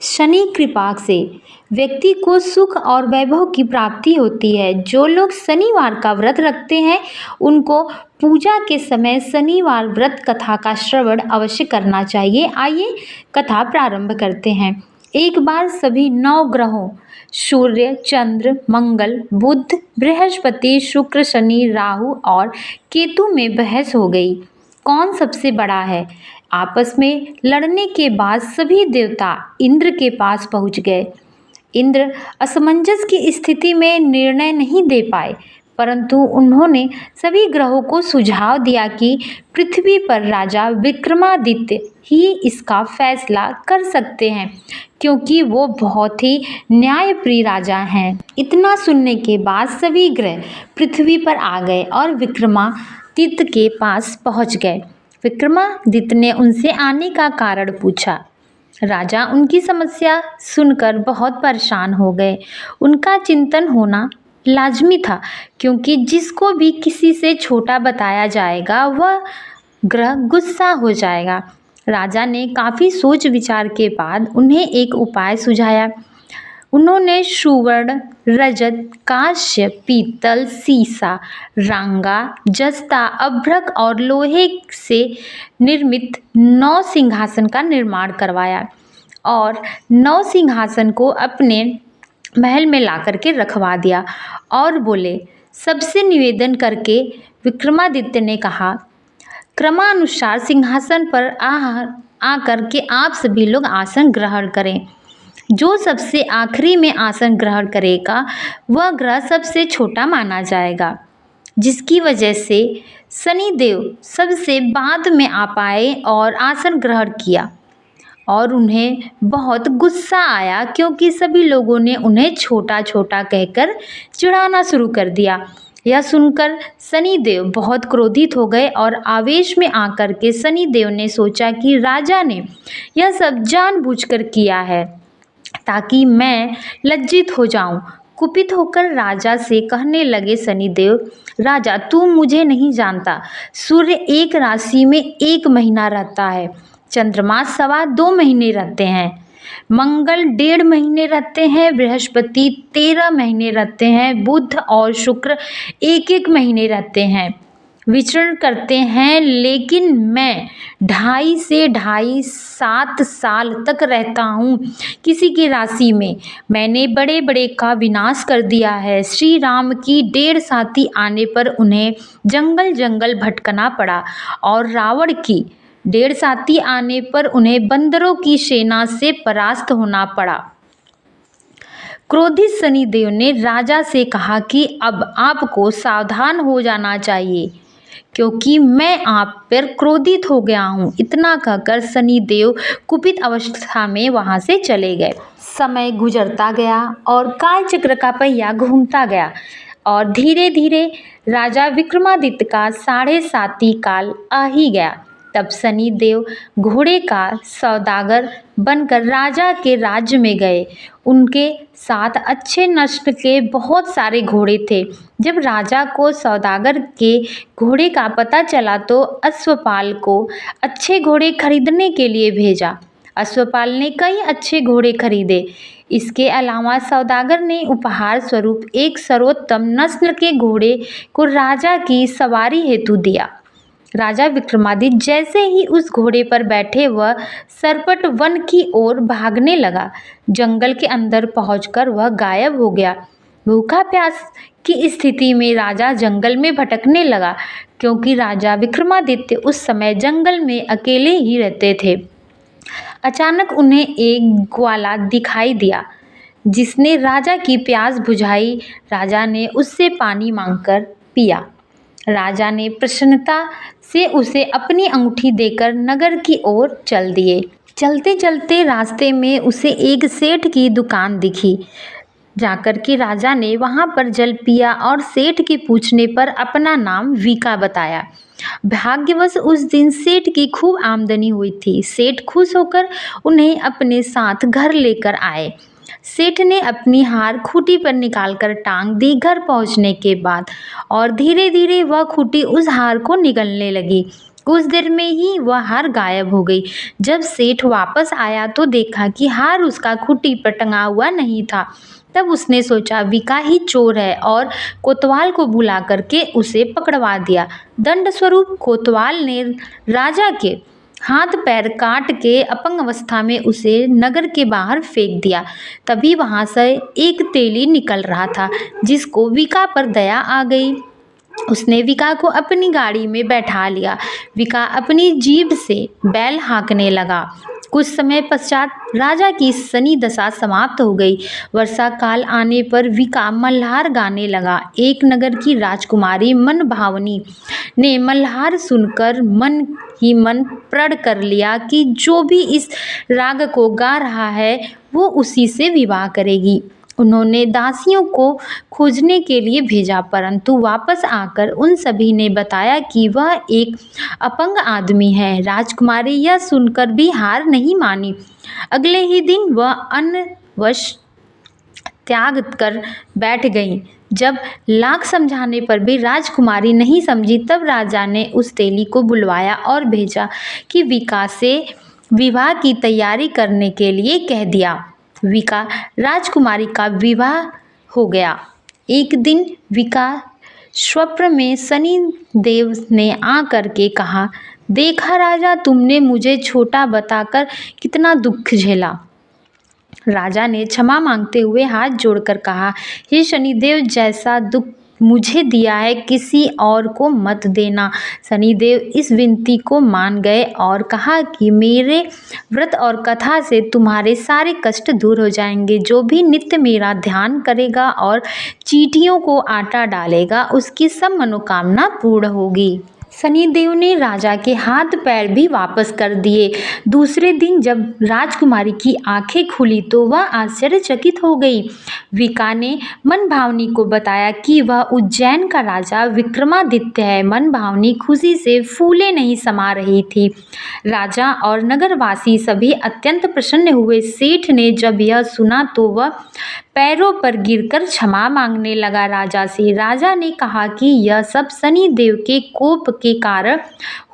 शनि कृपा से व्यक्ति को सुख और वैभव की प्राप्ति होती है। जो लोग शनिवार का व्रत रखते हैं उनको पूजा के समय शनिवार व्रत कथा का श्रवण अवश्य करना चाहिए। आइए कथा प्रारंभ करते हैं। एक बार सभी 9 ग्रहों सूर्य, चंद्र, मंगल, बुध, बृहस्पति, शुक्र, शनि, राहु और केतु में बहस हो गई। कौन सबसे बड़ा है? आपस में लड़ने के बाद सभी देवता इंद्र के पास पहुंच गए। इंद्र असमंजस की स्थिति में निर्णय नहीं दे पाए, परंतु उन्होंने सभी ग्रहों को सुझाव दिया कि पृथ्वी पर राजा विक्रमादित्य ही इसका फैसला कर सकते हैं, क्योंकि वो बहुत ही न्यायप्रिय राजा हैं। इतना सुनने के बाद सभी ग्रह पृथ्वी पर आ गए और विक्रमादित्य के पास पहुंच गए। विक्रमादित्य ने उनसे आने का कारण पूछा। राजा उनकी समस्या सुनकर बहुत परेशान हो गए। उनका चिंतन होना लाजमी था, क्योंकि जिसको भी किसी से छोटा बताया जाएगा वह ग्रह गुस्सा हो जाएगा। राजा ने काफ़ी सोच विचार के बाद उन्हें एक उपाय सुझाया। उन्होंने सुवर्ण, रजत, कांस्य, पीतल, सीसा, रांगा, जस्ता, अभ्रक और लोहे से निर्मित 9 सिंहासन का निर्माण करवाया और 9 सिंहासन को अपने महल में ला करके रखवा दिया और बोले। सबसे निवेदन करके विक्रमादित्य ने कहा, क्रमानुसार सिंहासन पर आकर के आप सभी लोग आसन ग्रहण करें। जो सबसे आखिरी में आसन ग्रहण करेगा वह ग्रह सबसे छोटा माना जाएगा, जिसकी वजह से शनिदेव सबसे बाद में आ पाए और आसन ग्रहण किया और उन्हें बहुत गुस्सा आया, क्योंकि सभी लोगों ने उन्हें छोटा छोटा कहकर चिढ़ाना शुरू कर दिया। यह सुनकर शनिदेव बहुत क्रोधित हो गए और आवेश में आकर के शनिदेव ने सोचा कि राजा ने यह सब जानबूझकर किया है ताकि मैं लज्जित हो जाऊं। कुपित होकर राजा से कहने लगे शनिदेव, राजा तू मुझे नहीं जानता। सूर्य एक राशि में 1 महीना रहता है, चंद्रमा 2.25 महीने रहते हैं, मंगल 1.5 महीने रहते हैं, बृहस्पति 13 महीने रहते हैं, बुध और शुक्र 1-1 महीने रहते हैं, विचरण करते हैं। लेकिन मैं 2.5 से 7 साल तक रहता हूँ किसी की राशि में। मैंने बड़े बड़े का विनाश कर दिया है। श्री राम की 1.5 साथी आने पर उन्हें जंगल जंगल भटकना पड़ा और रावण की 1.5 साथी आने पर उन्हें बंदरों की सेना से परास्त होना पड़ा। क्रोधित शनिदेव ने राजा से कहा कि अब आपको सावधान हो जाना चाहिए, क्योंकि मैं आप पर क्रोधित हो गया हूँ। इतना कहकर शनिदेव कुपित अवस्था में वहाँ से चले गए। समय गुजरता गया और कालचक्र का पहिया घूमता गया और धीरे धीरे राजा विक्रमादित्य का 7.5 काल आ ही गया। तब शनिदेव घोड़े का सौदागर बनकर राजा के राज्य में गए। उनके साथ अच्छे नस्ल के बहुत सारे घोड़े थे। जब राजा को सौदागर के घोड़े का पता चला तो अश्वपाल को अच्छे घोड़े खरीदने के लिए भेजा। अश्वपाल ने कई अच्छे घोड़े खरीदे। इसके अलावा सौदागर ने उपहार स्वरूप एक सर्वोत्तम नस्ल के घोड़े को राजा की सवारी हेतु दिया। राजा विक्रमादित्य जैसे ही उस घोड़े पर बैठे वह सरपट वन की ओर भागने लगा। जंगल के अंदर पहुंचकर वह गायब हो गया। भूखा प्यास की स्थिति में राजा जंगल में भटकने लगा, क्योंकि राजा विक्रमादित्य उस समय जंगल में अकेले ही रहते थे। अचानक उन्हें एक ग्वाला दिखाई दिया, जिसने राजा की प्यास बुझाई। राजा ने उससे पानी मांगकर पिया। राजा ने प्रसन्नता से उसे अपनी अंगूठी देकर नगर की ओर चल दिए। चलते चलते रास्ते में उसे एक सेठ की दुकान दिखी। जाकर के राजा ने वहां पर जल पिया और सेठ के पूछने पर अपना नाम वीका बताया। भाग्यवश उस दिन सेठ की खूब आमदनी हुई थी। सेठ खुश होकर उन्हें अपने साथ घर लेकर आए। सेठ ने अपनी हार खूंटी पर निकालकर टांग दी। घर पहुंचने के बाद और धीरे धीरे वह खूंटी उस हार को निगलने लगी। कुछ देर में ही वह हार गायब हो गई। जब सेठ वापस आया तो देखा कि हार उसका खूंटी पर टंगा हुआ नहीं था। तब उसने सोचा विका ही चोर है और कोतवाल को बुला करके उसे पकड़वा दिया। दंड स्वरूप कोतवाल ने राजा के हाथ पैर काट के अपंग अवस्था में उसे नगर के बाहर फेंक दिया। तभी वहां से एक तेली निकल रहा था जिसको विका पर दया आ गई। उसने विका को अपनी गाड़ी में बैठा लिया। विका अपनी जीभ से बैल हाँकने लगा। कुछ समय पश्चात राजा की शनि दशा समाप्त हो गई। वर्षा काल आने पर विका मल्हार गाने लगा। एक नगर की राजकुमारी मन भावनी ने मल्हार सुनकर मन ही मन प्रण कर लिया कि जो भी इस राग को गा रहा है वो उसी से विवाह करेगी। उन्होंने दासियों को खोजने के लिए भेजा, परंतु वापस आकर उन सभी ने बताया कि वह एक अपंग आदमी है। राजकुमारी यह सुनकर भी हार नहीं मानी। अगले ही दिन वह अन्नवश त्याग कर बैठ गई। जब लाख समझाने पर भी राजकुमारी नहीं समझी, तब राजा ने उस तेली को बुलवाया और भेजा कि विका से विवाह की तैयारी करने के लिए कह दिया। विका राजकुमारी का विवाह हो गया। एक दिन विका स्वप्न में शनि देव ने आ करके कहा, देखा राजा, तुमने मुझे छोटा बताकर कितना दुख झेला। राजा ने क्षमा मांगते हुए हाथ जोड़कर कहा, हे शनिदेव, जैसा दुख मुझे दिया है किसी और को मत देना। शनिदेव इस विनती को मान गए और कहा कि मेरे व्रत और कथा से तुम्हारे सारे कष्ट दूर हो जाएंगे। जो भी नित्य मेरा ध्यान करेगा और चींटियों को आटा डालेगा उसकी सब मनोकामना पूर्ण होगी। शनिदेव ने राजा के हाथ पैर भी वापस कर दिए। दूसरे दिन जब राजकुमारी की आंखें खुली तो वह आश्चर्यचकित हो गई। विका ने मनभावनी को बताया कि वह उज्जैन का राजा विक्रमादित्य है। मनभावनी खुशी से फूले नहीं समा रही थी। राजा और नगरवासी सभी अत्यंत प्रसन्न हुए। सेठ ने जब यह सुना तो वह पैरों पर गिरकर क्षमा मांगने लगा राजा से। राजा ने कहा कि यह सब शनि देव के कोप के कारण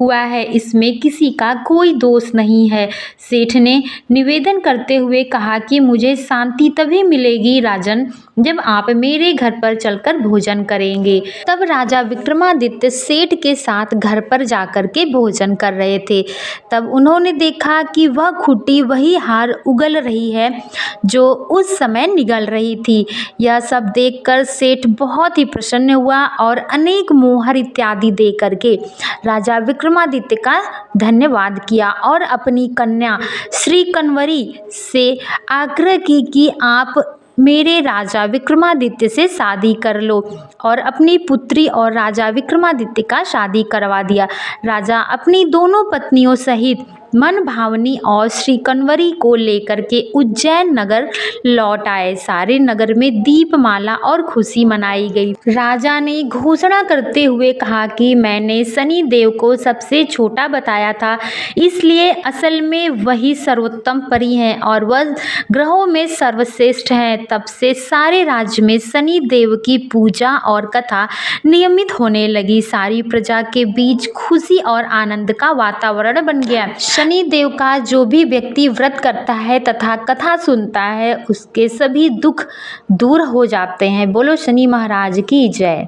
हुआ है, इसमें किसी का कोई दोष नहीं है। सेठ ने निवेदन करते हुए कहा कि मुझे शांति तभी मिलेगी राजन, जब आप मेरे घर पर चलकर भोजन करेंगे। तब राजा विक्रमादित्य सेठ के साथ घर पर जाकर के भोजन कर रहे थे। तब उन्होंने देखा कि वह खुटी वही हार उगल रही है जो उस समय निगल रही थी। यह सब देखकर सेठ बहुत ही प्रसन्न हुआ और अनेक मोहर इत्यादि दे करके राजा विक्रमादित्य का धन्यवाद किया और अपनी कन्या श्री कन्वरी से आग्रह की कि आप मेरे राजा विक्रमादित्य से शादी कर लो, और अपनी पुत्री और राजा विक्रमादित्य का शादी करवा दिया। राजा अपनी दोनों पत्नियों सहित मनभावनी और श्री कन्वरी को लेकर के उज्जैन नगर लौट आए। सारे नगर में दीपमाला और खुशी मनाई गई। राजा ने घोषणा करते हुए कहा कि मैंने शनि देव को सबसे छोटा बताया था, इसलिए असल में वही सर्वोत्तम परी हैं और वह ग्रहों में सर्वश्रेष्ठ हैं। तब से सारे राज्य में शनि देव की पूजा और कथा नियमित होने लगी। सारी प्रजा के बीच खुशी और आनंद का वातावरण बन गया। शनि देव का जो भी व्यक्ति व्रत करता है तथा कथा सुनता है उसके सभी दुख दूर हो जाते हैं। बोलो शनि महाराज की जय।